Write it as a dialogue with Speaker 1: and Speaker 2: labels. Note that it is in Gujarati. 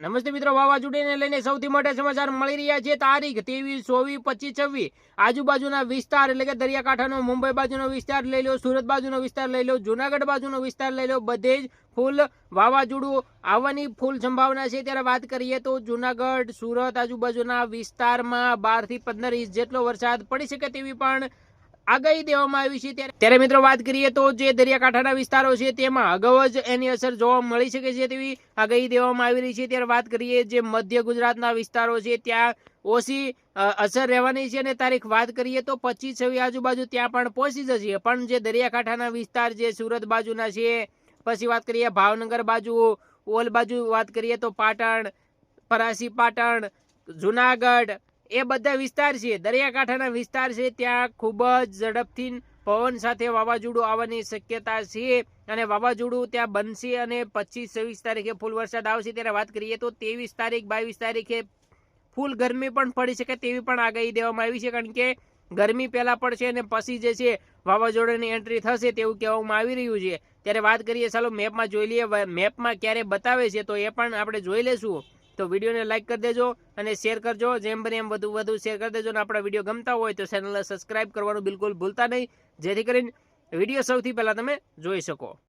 Speaker 1: નમસ્તે મિત્રો, વાવાઝોડાને લઈને સૌથી મોટા સમાચાર મળી રહ્યા છે. તારીખ 23, 24, 25, 26 આજુબાજુના વિસ્તાર એટલે કે દરિયાકાંઠાનો મુંબઈ બાજુનો વિસ્તાર લઈ લો, સુરત બાજુનો વિસ્તાર લઈ લો, જુનાગઢ બાજુનો વિસ્તાર લઈ લો, બધે જ ફૂલ વાવાઝોડું આવવાની ફૂલ સંભાવના છે. ત્યારે વાત કરીએ તો જુનાગઢ, સુરત આજુબાજુના વિસ્તારમાં 12 થી 15 ઇંચ જેટલો વરસાદ પડી શકે તેવી પણ આગાહી દેવામાં આવી છે. ત્યારે મિત્રો વાત કરીએ તો જે દરિયાકાંઠાના વિસ્તારો છે તેમાં અગાઉ જ એની અસર જોવા મળી શકે છે તેવી આગાહી દેવામાં આવી રહી છે. ત્યારે વાત કરીએ જે મધ્ય ગુજરાતના વિસ્તારો છે ત્યાં ઓછી અસર રહેવાની છે અને તારીખ વાત કરીએ તો 25, 26 આજુબાજુ ત્યાં પણ પહોંચી જશે. પણ જે દરિયાકાંઠાના વિસ્તાર જે સુરત બાજુના છે, પછી વાત કરીએ ભાવનગર બાજુ, ઓલ બાજુ વાત કરીએ તો પાટણ, પરાસી પાટણ, જુનાગઢ, એ બધા વિસ્તાર છે દરિયાકાંઠાના વિસ્તાર છે ત્યાં ખૂબ જ ઝડપથી પવન સાથે વાવાઝોડું આવવાની શક્યતા છે અને વાવાઝોડું ત્યાં બનશે અને 25, 26 તારીખે ફૂલ વરસાદ આવશે. ત્યારે વાત કરીએ તો 23 તારીખ, 22 તારીખે ફૂલ ગરમી પણ પડી શકે તેવી પણ આગાહી દેવામાં આવી છે. કારણ કે ગરમી પહેલા પડશે અને પછી જે છે વાવાઝોડાની એન્ટ્રી થશે તેવું કહેવામાં આવી રહ્યું છે. ત્યારે વાત કરીએ, ચાલો મેપમાં જોઈ લઈએ મેપમાં ક્યારે બતાવે છે તો એ પણ આપણે જોઈ લેશું. તો વિડીયોને લાઈક કરી દેજો અને શેર કરજો, જેમ બને એમ વધુ શેર કરી દેજો. અને આપણા વિડીયો ગમતા હોય તો ચેનલને સબસ્ક્રાઇબ કરવાનું બિલકુલ ભૂલતા નહીં, જેથી કરીને વિડીયો સૌથી પહેલા તમે જોઈ શકો.